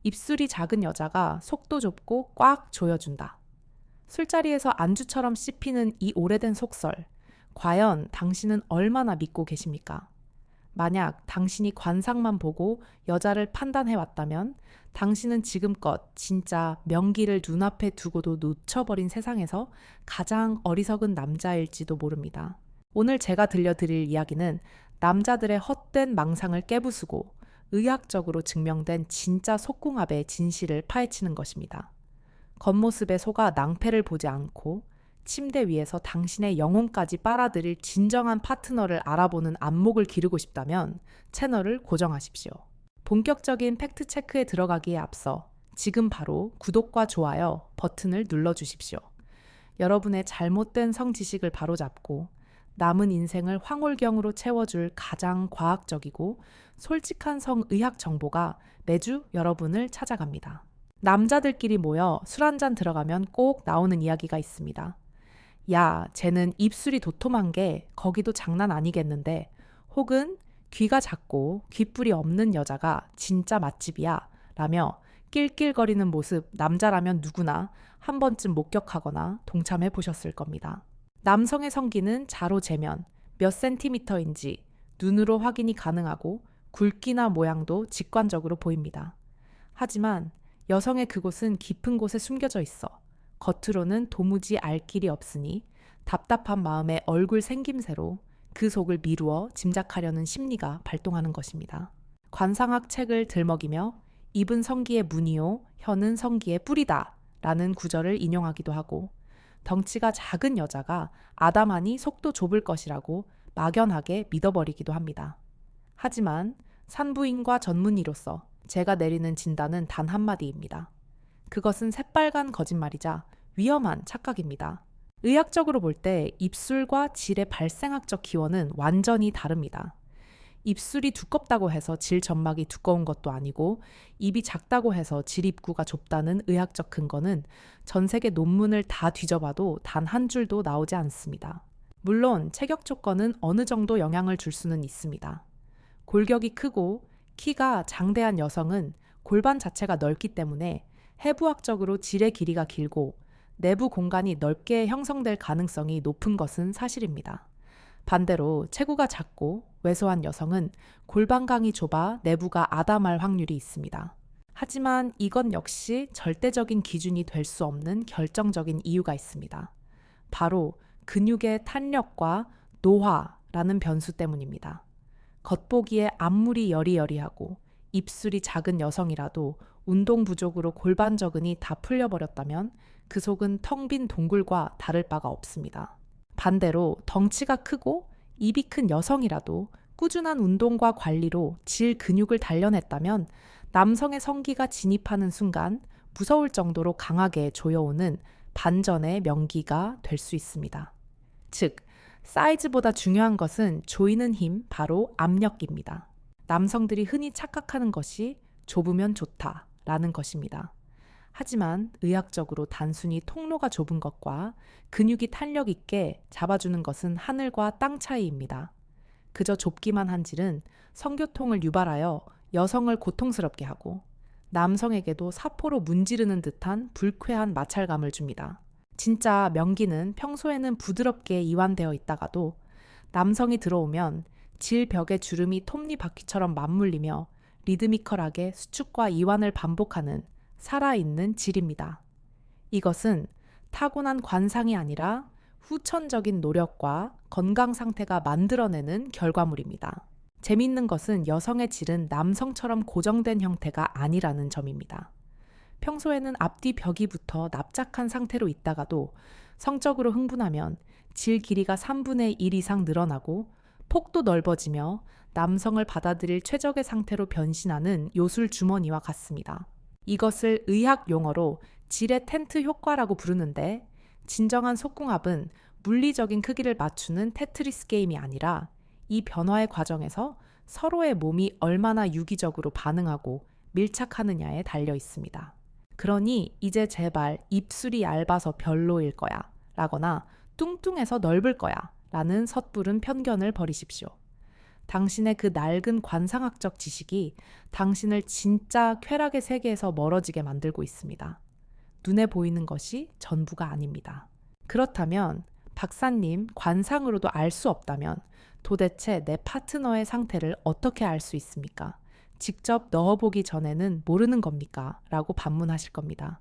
입술이 작은 여자가 속도 좁고 꽉 조여준다. 술자리에서 안주처럼 씹히는 이 오래된 속설, 과연 당신은 얼마나 믿고 계십니까? 만약 당신이 관상만 보고 여자를 판단해왔다면 당신은 지금껏 진짜 명기를 눈앞에 두고도 놓쳐버린 세상에서 가장 어리석은 남자일지도 모릅니다. 오늘 제가 들려드릴 이야기는 남자들의 헛된 망상을 깨부수고 의학적으로 증명된 진짜 속궁합의 진실을 파헤치는 것입니다. 겉모습에 속아 낭패를 보지 않고 침대 위에서 당신의 영혼까지 빨아들일 진정한 파트너를 알아보는 안목을 기르고 싶다면 채널을 고정하십시오. 본격적인 팩트체크에 들어가기에 앞서 지금 바로 구독과 좋아요 버튼을 눌러주십시오. 여러분의 잘못된 성지식을 바로잡고 남은 인생을 황홀경으로 채워줄 가장 과학적이고 솔직한 성의학 정보가 매주 여러분을 찾아갑니다. 남자들끼리 모여 술 한잔 들어가면 꼭 나오는 이야기가 있습니다. 야, 쟤는 입술이 도톰한 게 거기도 장난 아니겠는데, 혹은 귀가 작고 귓불이 없는 여자가 진짜 맛집이야 라며 낄낄거리는 모습 남자라면 누구나 한 번쯤 목격하거나 동참해 보셨을 겁니다. 남성의 성기는 자로 재면 몇 센티미터인지 눈으로 확인이 가능하고 굵기나 모양도 직관적으로 보입니다. 하지만 여성의 그곳은 깊은 곳에 숨겨져 있어 겉으로는 도무지 알 길이 없으니 답답한 마음에 얼굴 생김새로 그 속을 미루어 짐작하려는 심리가 발동하는 것입니다. 관상학 책을 들먹이며 입은 성기의 문이요, 혀는 성기의 뿌리다 라는 구절을 인용하기도 하고 덩치가 작은 여자가 아담하니 속도 좁을 것이라고 막연하게 믿어버리기도 합니다. 하지만 산부인과 전문의로서 제가 내리는 진단은 단 한마디입니다. 그것은 새빨간 거짓말이자 위험한 착각입니다. 의학적으로 볼 때 입술과 질의 발생학적 기원은 완전히 다릅니다. 입술이 두껍다고 해서 질 점막이 두꺼운 것도 아니고 입이 작다고 해서 질 입구가 좁다는 의학적 근거는 전 세계 논문을 다 뒤져봐도 단 한 줄도 나오지 않습니다. 물론 체격 조건은 어느 정도 영향을 줄 수는 있습니다. 골격이 크고 키가 장대한 여성은 골반 자체가 넓기 때문에 해부학적으로 질의 길이가 길고 내부 공간이 넓게 형성될 가능성이 높은 것은 사실입니다. 반대로 체구가 작고 왜소한 여성은 골반강이 좁아 내부가 아담할 확률이 있습니다. 하지만 이건 역시 절대적인 기준이 될 수 없는 결정적인 이유가 있습니다. 바로 근육의 탄력과 노화라는 변수 때문입니다. 겉보기에 앞물이 여리여리하고 입술이 작은 여성이라도 운동 부족으로 골반 저근이 다 풀려버렸다면 그 속은 텅 빈 동굴과 다를 바가 없습니다. 반대로 덩치가 크고 입이 큰 여성이라도 꾸준한 운동과 관리로 질 근육을 단련했다면 남성의 성기가 진입하는 순간 무서울 정도로 강하게 조여오는 반전의 명기가 될 수 있습니다. 즉, 사이즈보다 중요한 것은 조이는 힘, 바로 압력입니다. 남성들이 흔히 착각하는 것이 좁으면 좋다라는 것입니다. 하지만 의학적으로 단순히 통로가 좁은 것과 근육이 탄력 있게 잡아주는 것은 하늘과 땅 차이입니다. 그저 좁기만 한 질은 성교통을 유발하여 여성을 고통스럽게 하고 남성에게도 사포로 문지르는 듯한 불쾌한 마찰감을 줍니다. 진짜 명기는 평소에는 부드럽게 이완되어 있다가도 남성이 들어오면 질벽의 주름이 톱니바퀴처럼 맞물리며 리드미컬하게 수축과 이완을 반복하는 살아있는 질입니다. 이것은 타고난 관상이 아니라 후천적인 노력과 건강 상태가 만들어내는 결과물입니다. 재미있는 것은 여성의 질은 남성처럼 고정된 형태가 아니라는 점입니다. 평소에는 앞뒤 벽이 붙어 납작한 상태로 있다가도 성적으로 흥분하면 질 길이가 3분의 1 이상 늘어나고 폭도 넓어지며 남성을 받아들일 최적의 상태로 변신하는 요술 주머니와 같습니다. 이것을 의학 용어로 질의 텐트 효과라고 부르는데 진정한 속궁합은 물리적인 크기를 맞추는 테트리스 게임이 아니라 이 변화의 과정에서 서로의 몸이 얼마나 유기적으로 반응하고 밀착하느냐에 달려 있습니다. 그러니 이제 제발 입술이 얇아서 별로일 거야 라거나 뚱뚱해서 넓을 거야 라는 섣부른 편견을 버리십시오. 당신의 그 낡은 관상학적 지식이 당신을 진짜 쾌락의 세계에서 멀어지게 만들고 있습니다. 눈에 보이는 것이 전부가 아닙니다. 그렇다면 박사님 관상으로도 알 수 없다면 도대체 내 파트너의 상태를 어떻게 알 수 있습니까? 직접 넣어보기 전에는 모르는 겁니까? 라고 반문하실 겁니다.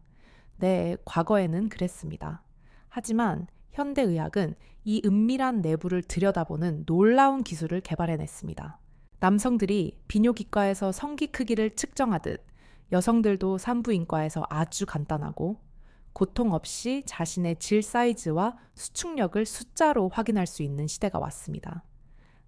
네, 과거에는 그랬습니다. 하지만 현대의학은 이 은밀한 내부를 들여다보는 놀라운 기술을 개발해냈습니다. 남성들이 비뇨기과에서 성기 크기를 측정하듯 여성들도 산부인과에서 아주 간단하고 고통 없이 자신의 질 사이즈와 수축력을 숫자로 확인할 수 있는 시대가 왔습니다.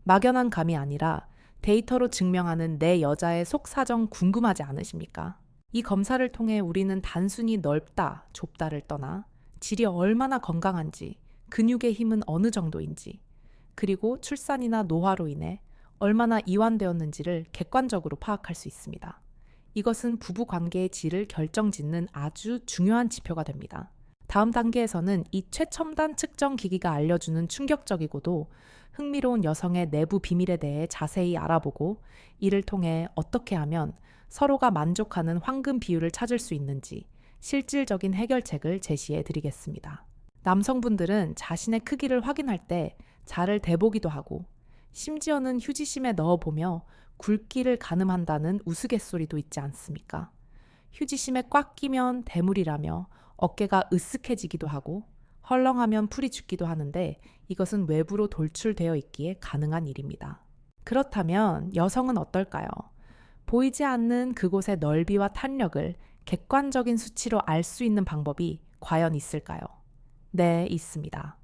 막연한 감이 아니라 데이터로 증명하는 내 여자의 속 사정 궁금하지 않으십니까? 이 검사를 통해 우리는 단순히 넓다, 좁다를 떠나 질이 얼마나 건강한지, 근육의 힘은 어느 정도인지, 그리고 출산이나 노화로 인해 얼마나 이완되었는지를 객관적으로 파악할 수 있습니다. 이것은 부부 관계의 질을 결정짓는 아주 중요한 지표가 됩니다. 다음 단계에서는 이 최첨단 측정 기기가 알려주는 충격적이고도 흥미로운 여성의 내부 비밀에 대해 자세히 알아보고 이를 통해 어떻게 하면 서로가 만족하는 황금 비율을 찾을 수 있는지 실질적인 해결책을 제시해 드리겠습니다. 남성분들은 자신의 크기를 확인할 때 자를 대보기도 하고 심지어는 휴지심에 넣어보며 굵기를 가늠한다는 우스갯소리도 있지 않습니까? 휴지심에 꽉 끼면 대물이라며 어깨가 으쓱해지기도 하고 헐렁하면 풀이 죽기도 하는데 이것은 외부로 돌출되어 있기에 가능한 일입니다. 그렇다면 여성은 어떨까요? 보이지 않는 그곳의 넓이와 탄력을 객관적인 수치로 알 수 있는 방법이 과연 있을까요? 네, 있습니다.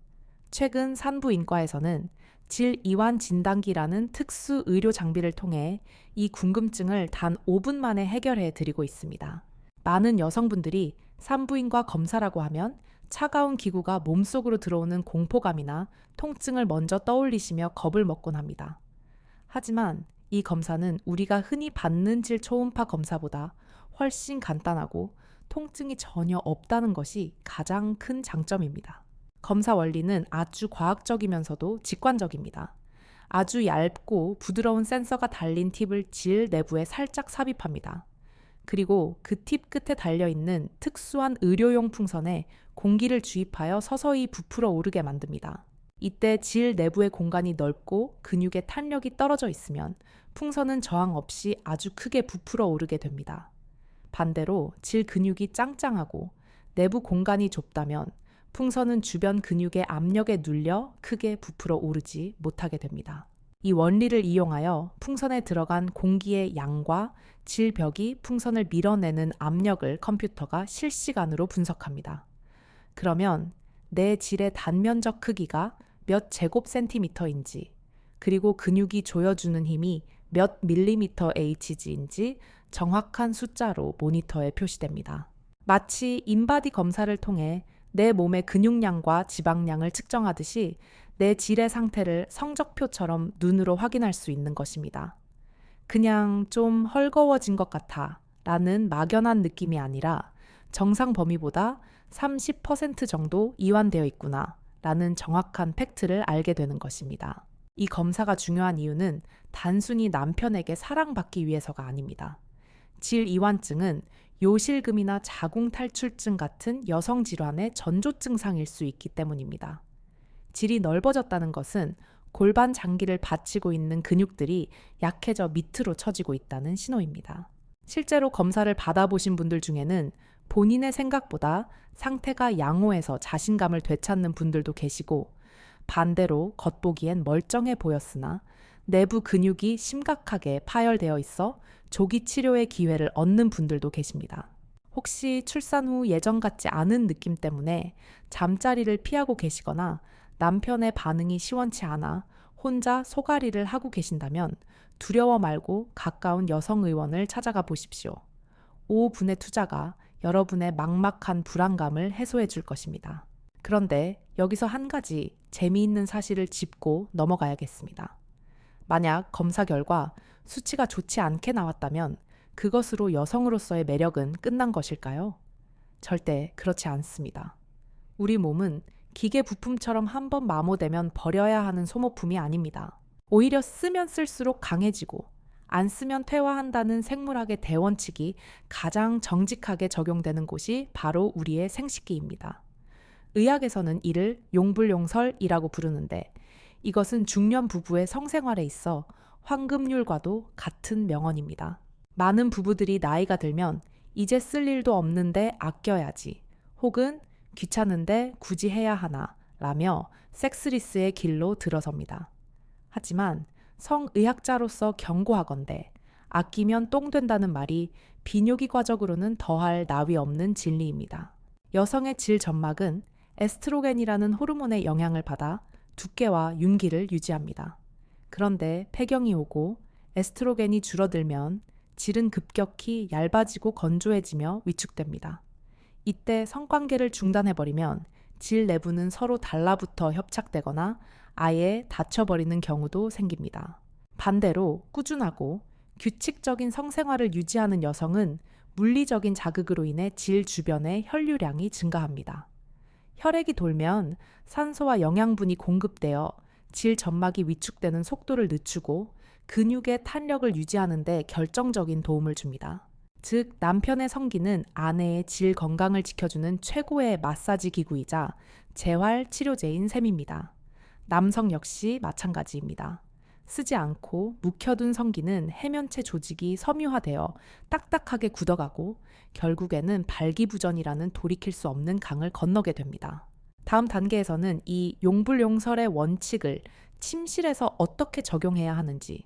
최근 산부인과에서는 질 이완 진단기라는 특수 의료 장비를 통해 이 궁금증을 단 5분 만에 해결해 드리고 있습니다. 많은 여성분들이 산부인과 검사라고 하면 차가운 기구가 몸속으로 들어오는 공포감이나 통증을 먼저 떠올리시며 겁을 먹곤 합니다. 하지만 이 검사는 우리가 흔히 받는 질 초음파 검사보다 훨씬 간단하고 통증이 전혀 없다는 것이 가장 큰 장점입니다. 검사 원리는 아주 과학적이면서도 직관적입니다. 아주 얇고 부드러운 센서가 달린 팁을 질 내부에 살짝 삽입합니다. 그리고 그 팁 끝에 달려있는 특수한 의료용 풍선에 공기를 주입하여 서서히 부풀어 오르게 만듭니다. 이때 질 내부의 공간이 넓고 근육의 탄력이 떨어져 있으면 풍선은 저항 없이 아주 크게 부풀어 오르게 됩니다. 반대로 질 근육이 짱짱하고 내부 공간이 좁다면 풍선은 주변 근육의 압력에 눌려 크게 부풀어 오르지 못하게 됩니다. 이 원리를 이용하여 풍선에 들어간 공기의 양과 질벽이 풍선을 밀어내는 압력을 컴퓨터가 실시간으로 분석합니다. 그러면 내 질의 단면적 크기가 몇 제곱센티미터인지, 그리고 근육이 조여주는 힘이 몇 밀리미터 Hg인지 정확한 숫자로 모니터에 표시됩니다. 마치 인바디 검사를 통해 내 몸의 근육량과 지방량을 측정하듯이 내 질의 상태를 성적표처럼 눈으로 확인할 수 있는 것입니다. 그냥 좀 헐거워진 것 같아 라는 막연한 느낌이 아니라 정상 범위보다 30% 정도 이완되어 있구나 라는 정확한 팩트를 알게 되는 것입니다. 이 검사가 중요한 이유는 단순히 남편에게 사랑받기 위해서가 아닙니다. 질 이완증은 요실금이나 자궁 탈출증 같은 여성 질환의 전조 증상일 수 있기 때문입니다. 질이 넓어졌다는 것은 골반 장기를 받치고 있는 근육들이 약해져 밑으로 처지고 있다는 신호입니다. 실제로 검사를 받아보신 분들 중에는 본인의 생각보다 상태가 양호해서 자신감을 되찾는 분들도 계시고, 반대로 겉보기엔 멀쩡해 보였으나 내부 근육이 심각하게 파열되어 있어 조기 치료의 기회를 얻는 분들도 계십니다. 혹시 출산 후 예전 같지 않은 느낌 때문에 잠자리를 피하고 계시거나 남편의 반응이 시원치 않아 혼자 소가리를 하고 계신다면 두려워 말고 가까운 여성 의원을 찾아가 보십시오. 5분의 투자가 여러분의 막막한 불안감을 해소해 줄 것입니다. 그런데 여기서 한 가지 재미있는 사실을 짚고 넘어가야겠습니다. 만약 검사 결과 수치가 좋지 않게 나왔다면 그것으로 여성으로서의 매력은 끝난 것일까요? 절대 그렇지 않습니다. 우리 몸은 기계 부품처럼 한번 마모되면 버려야 하는 소모품이 아닙니다. 오히려 쓰면 쓸수록 강해지고 안 쓰면 퇴화한다는 생물학의 대원칙이 가장 정직하게 적용되는 곳이 바로 우리의 생식기입니다. 의학에서는 이를 용불용설이라고 부르는데 이것은 중년 부부의 성생활에 있어 황금률과도 같은 명언입니다. 많은 부부들이 나이가 들면 이제 쓸 일도 없는데 아껴야지 혹은 귀찮은데 굳이 해야 하나 라며 섹스리스의 길로 들어섭니다. 하지만 성의학자로서 경고하건대 아끼면 똥 된다는 말이 비뇨기과적으로는 더할 나위 없는 진리입니다. 여성의 질 점막은 에스트로겐이라는 호르몬의 영향을 받아 두께와 윤기를 유지합니다. 그런데 폐경이 오고 에스트로겐이 줄어들면 질은 급격히 얇아지고 건조해지며 위축됩니다. 이때 성관계를 중단해버리면 질 내부는 서로 달라붙어 협착되거나 아예 닫혀버리는 경우도 생깁니다. 반대로 꾸준하고 규칙적인 성생활을 유지하는 여성은 물리적인 자극으로 인해 질 주변의 혈류량이 증가합니다. 혈액이 돌면 산소와 영양분이 공급되어 질 점막이 위축되는 속도를 늦추고 근육의 탄력을 유지하는 데 결정적인 도움을 줍니다. 즉, 남편의 성기는 아내의 질 건강을 지켜주는 최고의 마사지 기구이자 재활 치료제인 셈입니다. 남성 역시 마찬가지입니다. 쓰지 않고 묵혀둔 성기는 해면체 조직이 섬유화되어 딱딱하게 굳어가고 결국에는 발기부전이라는 돌이킬 수 없는 강을 건너게 됩니다. 다음 단계에서는 이 용불용설의 원칙을 침실에서 어떻게 적용해야 하는지,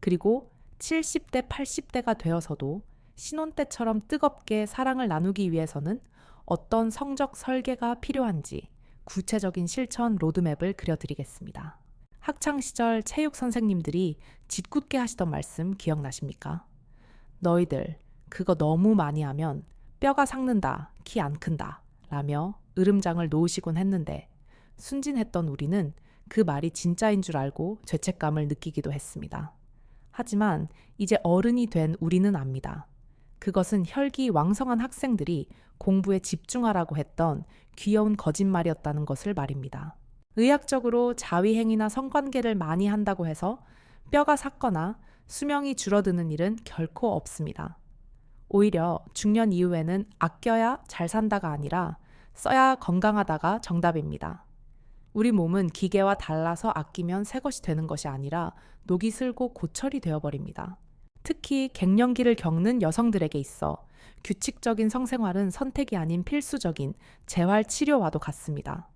그리고 70대, 80대가 되어서도 신혼 때처럼 뜨겁게 사랑을 나누기 위해서는 어떤 성적 설계가 필요한지 구체적인 실천 로드맵을 그려드리겠습니다. 학창시절 체육 선생님들이 짓궂게 하시던 말씀 기억나십니까? 너희들 그거 너무 많이 하면 뼈가 삭는다, 키 안 큰다 라며 으름장을 놓으시곤 했는데 순진했던 우리는 그 말이 진짜인 줄 알고 죄책감을 느끼기도 했습니다. 하지만 이제 어른이 된 우리는 압니다. 그것은 혈기왕성한 학생들이 공부에 집중하라고 했던 귀여운 거짓말이었다는 것을 말입니다. 의학적으로 자위행위나 성관계를 많이 한다고 해서 뼈가 삭거나 수명이 줄어드는 일은 결코 없습니다. 오히려 중년 이후에는 아껴야 잘 산다가 아니라 써야 건강하다가 정답입니다. 우리 몸은 기계와 달라서 아끼면 새 것이 되는 것이 아니라 녹이 슬고 고철이 되어버립니다. 특히 갱년기를 겪는 여성들에게 있어 규칙적인 성생활은 선택이 아닌 필수적인 재활 치료와도 같습니다.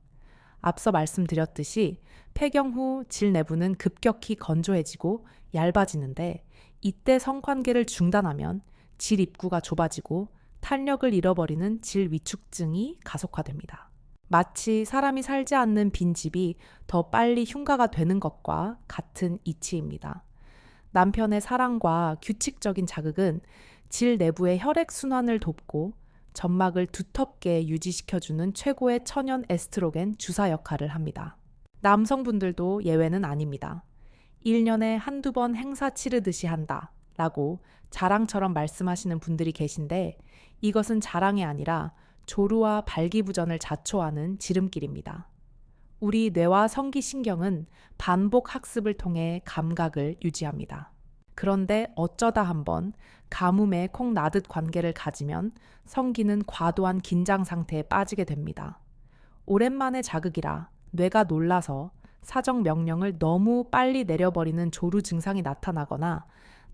앞서 말씀드렸듯이 폐경 후 질 내부는 급격히 건조해지고 얇아지는데 이때 성관계를 중단하면 질 입구가 좁아지고 탄력을 잃어버리는 질 위축증이 가속화됩니다. 마치 사람이 살지 않는 빈집이 더 빨리 흉가가 되는 것과 같은 이치입니다. 남편의 사랑과 규칙적인 자극은 질 내부의 혈액 순환을 돕고 점막을 두텁게 유지시켜주는 최고의 천연 에스트로겐 주사 역할을 합니다. 남성분들도 예외는 아닙니다. 1년에 한두 번 행사 치르듯이 한다 라고 자랑처럼 말씀하시는 분들이 계신데 이것은 자랑이 아니라 조루와 발기부전을 자초하는 지름길입니다. 우리 뇌와 성기신경은 반복 학습을 통해 감각을 유지합니다. 그런데 어쩌다 한번 가뭄에 콩 나듯 관계를 가지면 성기는 과도한 긴장 상태에 빠지게 됩니다. 오랜만에 자극이라 뇌가 놀라서 사정 명령을 너무 빨리 내려버리는 조루 증상이 나타나거나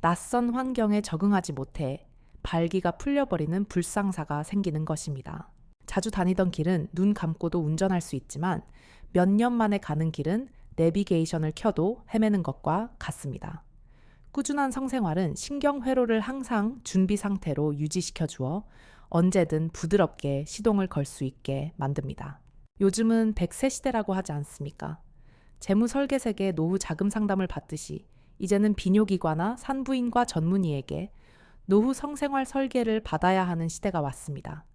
낯선 환경에 적응하지 못해 발기가 풀려버리는 불상사가 생기는 것입니다. 자주 다니던 길은 눈 감고도 운전할 수 있지만 몇 년 만에 가는 길은 내비게이션을 켜도 헤매는 것과 같습니다. 꾸준한 성생활은 신경회로를 항상 준비 상태로 유지시켜 주어 언제든 부드럽게 시동을 걸 수 있게 만듭니다. 요즘은 100세 시대라고 하지 않습니까? 재무설계색의 노후 자금 상담을 받듯이 이제는 비뇨기과나 산부인과 전문의에게 노후 성생활 설계를 받아야 하는 시대가 왔습니다.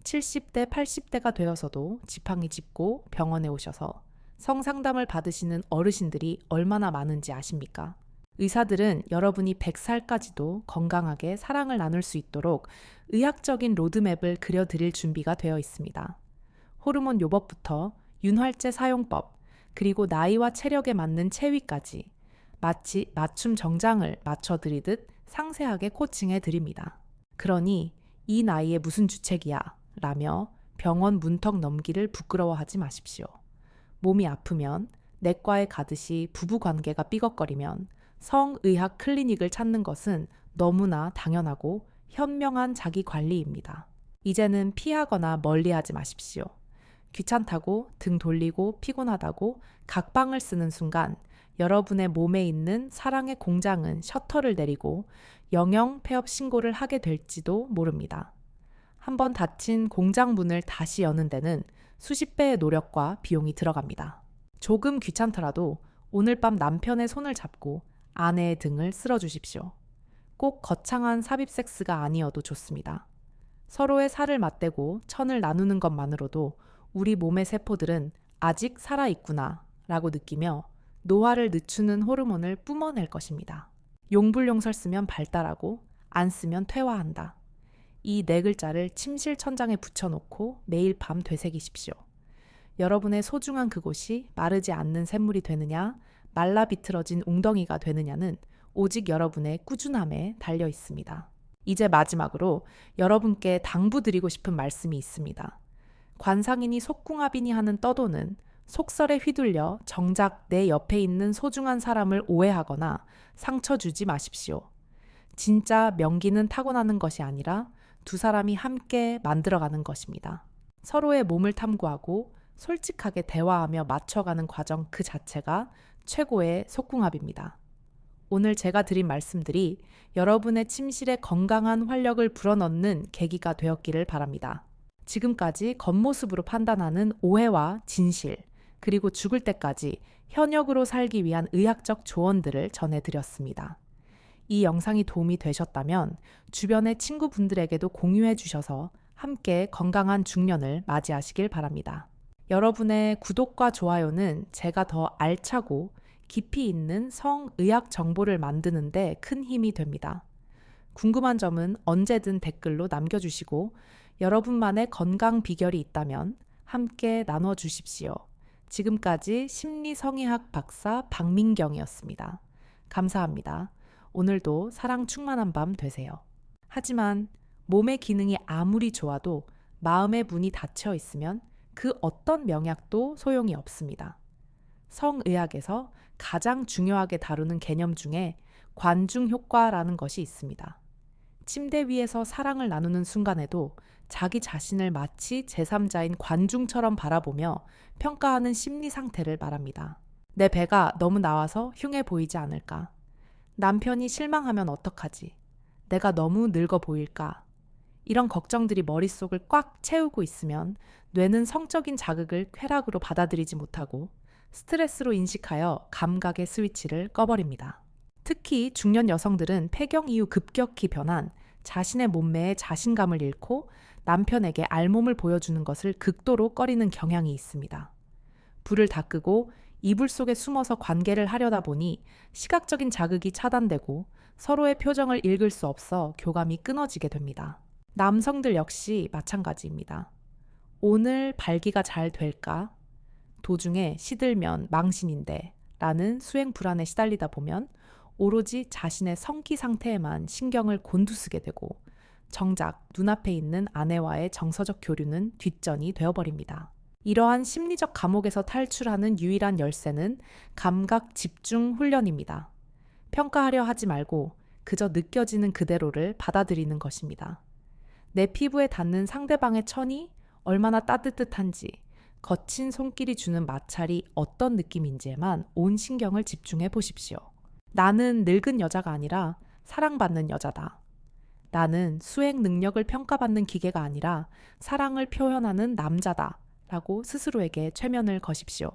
70대, 80대가 되어서도 지팡이 짚고 병원에 오셔서 성상담을 받으시는 어르신들이 얼마나 많은지 아십니까? 의사들은 여러분이 100살까지도 건강하게 사랑을 나눌 수 있도록 의학적인 로드맵을 그려드릴 준비가 되어 있습니다. 호르몬 요법부터 윤활제 사용법, 그리고 나이와 체력에 맞는 체위까지 마치 맞춤 정장을 맞춰드리듯 상세하게 코칭해 드립니다. 그러니 이 나이에 무슨 주책이야 라며 병원 문턱 넘기를 부끄러워하지 마십시오. 몸이 아프면 내과에 가듯이 부부관계가 삐걱거리면 성의학 클리닉을 찾는 것은 너무나 당연하고 현명한 자기관리입니다. 이제는 피하거나 멀리하지 마십시오. 귀찮다고 등 돌리고 피곤하다고 각방을 쓰는 순간 여러분의 몸에 있는 사랑의 공장은 셔터를 내리고 영영 폐업 신고를 하게 될지도 모릅니다. 한번 닫힌 공장 문을 다시 여는 데는 수십 배의 노력과 비용이 들어갑니다. 조금 귀찮더라도 오늘 밤 남편의 손을 잡고 아내의 등을 쓸어주십시오. 꼭 거창한 삽입 섹스가 아니어도 좋습니다. 서로의 살을 맞대고 천을 나누는 것만으로도 우리 몸의 세포들은 아직 살아있구나 라고 느끼며 노화를 늦추는 호르몬을 뿜어낼 것입니다. 용불용설 쓰면 발달하고 안 쓰면 퇴화한다. 이 네 글자를 침실 천장에 붙여놓고 매일 밤 되새기십시오. 여러분의 소중한 그곳이 마르지 않는 샘물이 되느냐, 말라 비틀어진 웅덩이가 되느냐는 오직 여러분의 꾸준함에 달려 있습니다. 이제 마지막으로 여러분께 당부드리고 싶은 말씀이 있습니다. 관상이니 속궁합이니 하는 떠도는 속설에 휘둘려 정작 내 옆에 있는 소중한 사람을 오해하거나 상처 주지 마십시오. 진짜 명기는 타고나는 것이 아니라 두 사람이 함께 만들어가는 것입니다. 서로의 몸을 탐구하고 솔직하게 대화하며 맞춰가는 과정 그 자체가 최고의 속궁합입니다. 오늘 제가 드린 말씀들이 여러분의 침실에 건강한 활력을 불어넣는 계기가 되었기를 바랍니다. 지금까지 겉모습으로 판단하는 오해와 진실, 그리고 죽을 때까지 현역으로 살기 위한 의학적 조언들을 전해드렸습니다. 이 영상이 도움이 되셨다면 주변의 친구분들에게도 공유해 주셔서 함께 건강한 중년을 맞이하시길 바랍니다. 여러분의 구독과 좋아요는 제가 더 알차고 깊이 있는 성의학 정보를 만드는 데 큰 힘이 됩니다. 궁금한 점은 언제든 댓글로 남겨주시고 여러분만의 건강 비결이 있다면 함께 나눠주십시오. 지금까지 심리성의학 박사 박민경이었습니다. 감사합니다. 오늘도 사랑 충만한 밤 되세요. 하지만 몸의 기능이 아무리 좋아도 마음의 문이 닫혀 있으면 그 어떤 명약도 소용이 없습니다. 성의학에서 가장 중요하게 다루는 개념 중에 관중 효과라는 것이 있습니다. 침대 위에서 사랑을 나누는 순간에도 자기 자신을 마치 제3자인 관중처럼 바라보며 평가하는 심리 상태를 말합니다. 내 배가 너무 나와서 흉해 보이지 않을까? 남편이 실망하면 어떡하지? 내가 너무 늙어 보일까? 이런 걱정들이 머릿속을 꽉 채우고 있으면 뇌는 성적인 자극을 쾌락으로 받아들이지 못하고 스트레스로 인식하여 감각의 스위치를 꺼버립니다. 특히 중년 여성들은 폐경 이후 급격히 변한 자신의 몸매에 자신감을 잃고 남편에게 알몸을 보여주는 것을 극도로 꺼리는 경향이 있습니다. 불을 다 끄고 이불 속에 숨어서 관계를 하려다 보니 시각적인 자극이 차단되고 서로의 표정을 읽을 수 없어 교감이 끊어지게 됩니다. 남성들 역시 마찬가지입니다. 오늘 발기가 잘 될까? 도중에 시들면 망신인데 라는 수행 불안에 시달리다 보면 오로지 자신의 성기 상태에만 신경을 곤두쓰게 되고 정작 눈앞에 있는 아내와의 정서적 교류는 뒷전이 되어버립니다. 이러한 심리적 감옥에서 탈출하는 유일한 열쇠는 감각 집중 훈련입니다. 평가하려 하지 말고 그저 느껴지는 그대로를 받아들이는 것입니다. 내 피부에 닿는 상대방의 천이 얼마나 따뜻한지, 거친 손길이 주는 마찰이 어떤 느낌인지에만 온 신경을 집중해 보십시오. 나는 늙은 여자가 아니라 사랑받는 여자다. 나는 수행 능력을 평가받는 기계가 아니라 사랑을 표현하는 남자다. 라고 스스로에게 최면을 거십시오.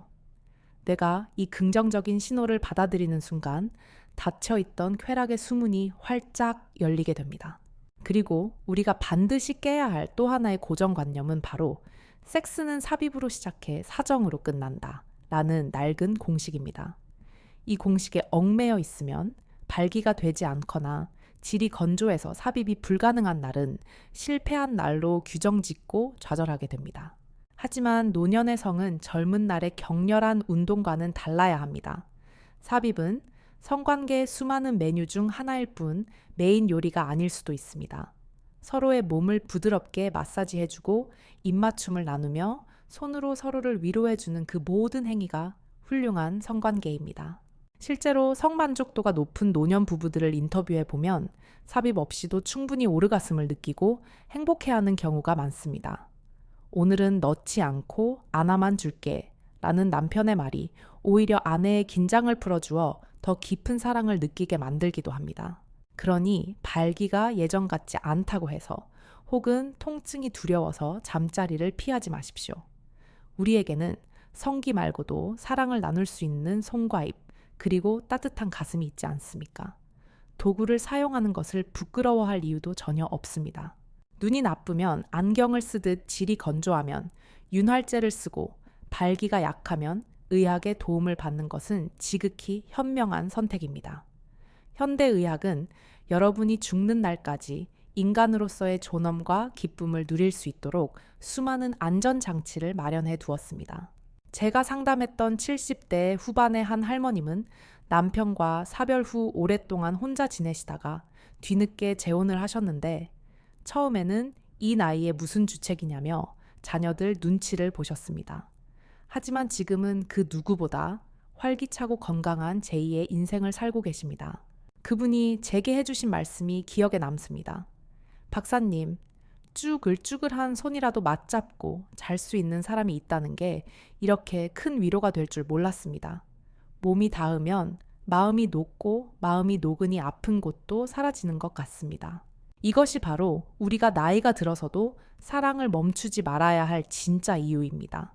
내가 이 긍정적인 신호를 받아들이는 순간 닫혀있던 쾌락의 수문이 활짝 열리게 됩니다. 그리고 우리가 반드시 깨야 할 또 하나의 고정관념은 바로 섹스는 삽입으로 시작해 사정으로 끝난다 라는 낡은 공식입니다. 이 공식에 얽매여 있으면 발기가 되지 않거나 질이 건조해서 삽입이 불가능한 날은 실패한 날로 규정짓고 좌절하게 됩니다. 하지만 노년의 성은 젊은 날의 격렬한 운동과는 달라야 합니다. 삽입은 성관계의 수많은 메뉴 중 하나일 뿐 메인 요리가 아닐 수도 있습니다. 서로의 몸을 부드럽게 마사지해주고 입맞춤을 나누며 손으로 서로를 위로해주는 그 모든 행위가 훌륭한 성관계입니다. 실제로 성만족도가 높은 노년 부부들을 인터뷰해보면 삽입 없이도 충분히 오르가슴을 느끼고 행복해하는 경우가 많습니다. 오늘은 넣지 않고 안아만 줄게 라는 남편의 말이 오히려 아내의 긴장을 풀어주어 더 깊은 사랑을 느끼게 만들기도 합니다. 그러니 발기가 예전 같지 않다고 해서 혹은 통증이 두려워서 잠자리를 피하지 마십시오. 우리에게는 성기 말고도 사랑을 나눌 수 있는 손과 입, 그리고 따뜻한 가슴이 있지 않습니까? 도구를 사용하는 것을 부끄러워할 이유도 전혀 없습니다. 눈이 나쁘면 안경을 쓰듯 질이 건조하면 윤활제를 쓰고 발기가 약하면 의학의 도움을 받는 것은 지극히 현명한 선택입니다. 현대의학은 여러분이 죽는 날까지 인간으로서의 존엄과 기쁨을 누릴 수 있도록 수많은 안전장치를 마련해 두었습니다. 제가 상담했던 70대 후반의 한 할머님은 남편과 사별 후 오랫동안 혼자 지내시다가 뒤늦게 재혼을 하셨는데 처음에는 이 나이에 무슨 주책이냐며 자녀들 눈치를 보셨습니다. 하지만 지금은 그 누구보다 활기차고 건강한 제2의 인생을 살고 계십니다. 그분이 제게 해주신 말씀이 기억에 남습니다. 박사님, 쭈글쭈글한 손이라도 맞잡고 잘 수 있는 사람이 있다는 게 이렇게 큰 위로가 될 줄 몰랐습니다. 몸이 닿으면 마음이 녹고 마음이 녹으니 아픈 곳도 사라지는 것 같습니다. 이것이 바로 우리가 나이가 들어서도 사랑을 멈추지 말아야 할 진짜 이유입니다.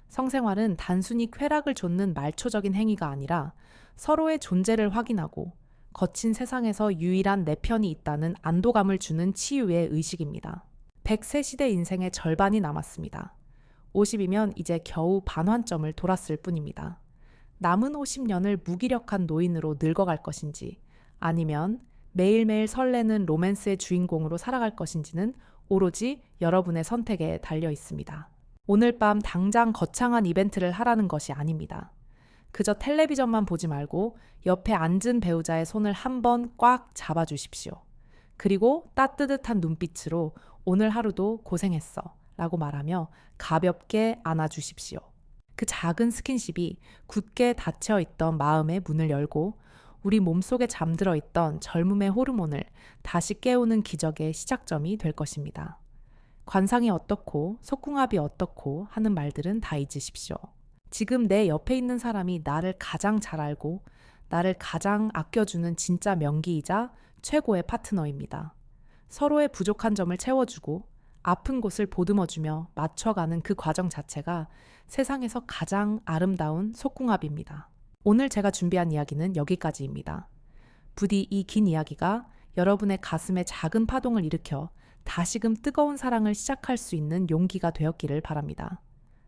성생활은 단순히 쾌락을 좇는 말초적인 행위가 아니라 서로의 존재를 확인하고 거친 세상에서 유일한 내 편이 있다는 안도감을 주는 치유의 의식입니다. 100세 시대 인생의 절반이 남았습니다. 50이면 이제 겨우 반환점을 돌았을 뿐입니다. 남은 50년을 무기력한 노인으로 늙어갈 것인지 아니면 매일매일 설레는 로맨스의 주인공으로 살아갈 것인지는 오로지 여러분의 선택에 달려 있습니다. 오늘 밤 당장 거창한 이벤트를 하라는 것이 아닙니다. 그저 텔레비전만 보지 말고 옆에 앉은 배우자의 손을 한번 꽉 잡아주십시오. 그리고 따뜻한 눈빛으로 오늘 하루도 고생했어 라고 말하며 가볍게 안아주십시오. 그 작은 스킨십이 굳게 닫혀있던 마음의 문을 열고 우리 몸속에 잠들어 있던 젊음의 호르몬을 다시 깨우는 기적의 시작점이 될 것입니다. 관상이 어떻고 속궁합이 어떻고 하는 말들은 다 잊으십시오. 지금 내 옆에 있는 사람이 나를 가장 잘 알고 나를 가장 아껴주는 진짜 명기이자 최고의 파트너입니다. 서로의 부족한 점을 채워주고 아픈 곳을 보듬어주며 맞춰가는 그 과정 자체가 세상에서 가장 아름다운 속궁합입니다. 오늘 제가 준비한 이야기는 여기까지입니다. 부디 이 긴 이야기가 여러분의 가슴에 작은 파동을 일으켜 다시금 뜨거운 사랑을 시작할 수 있는 용기가 되었기를 바랍니다.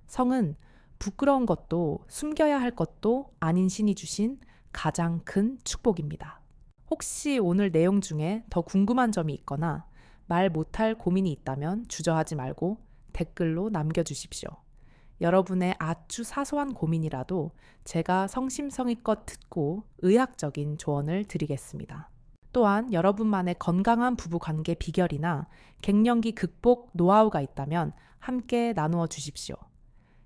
성은 부끄러운 것도 숨겨야 할 것도 아닌 신이 주신 가장 큰 축복입니다. 혹시 오늘 내용 중에 더 궁금한 점이 있거나 말 못할 고민이 있다면 주저하지 말고 댓글로 남겨주십시오. 여러분의 아주 사소한 고민이라도 제가 성심성의껏 듣고 의학적인 조언을 드리겠습니다. 또한 여러분만의 건강한 부부관계 비결이나 갱년기 극복 노하우가 있다면 함께 나누어 주십시오.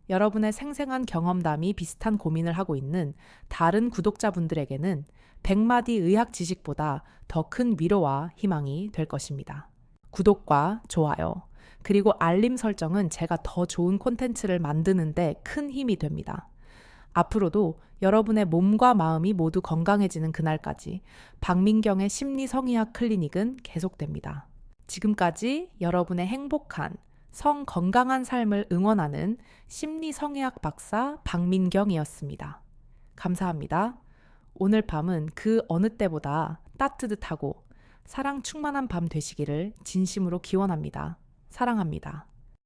여러분의 생생한 경험담이 비슷한 고민을 하고 있는 다른 구독자분들에게는 100마디 의학 지식보다 더 큰 위로와 희망이 될 것입니다. 구독과 좋아요, 그리고 알림 설정은 제가 더 좋은 콘텐츠를 만드는 데 큰 힘이 됩니다. 앞으로도 여러분의 몸과 마음이 모두 건강해지는 그날까지 박민경의 심리성의학 클리닉은 계속됩니다. 지금까지 여러분의 행복한 성 건강한 삶을 응원하는 심리성의학 박사 박민경이었습니다. 감사합니다. 오늘 밤은 그 어느 때보다 따뜻하고 사랑 충만한 밤 되시기를 진심으로 기원합니다. 사랑합니다.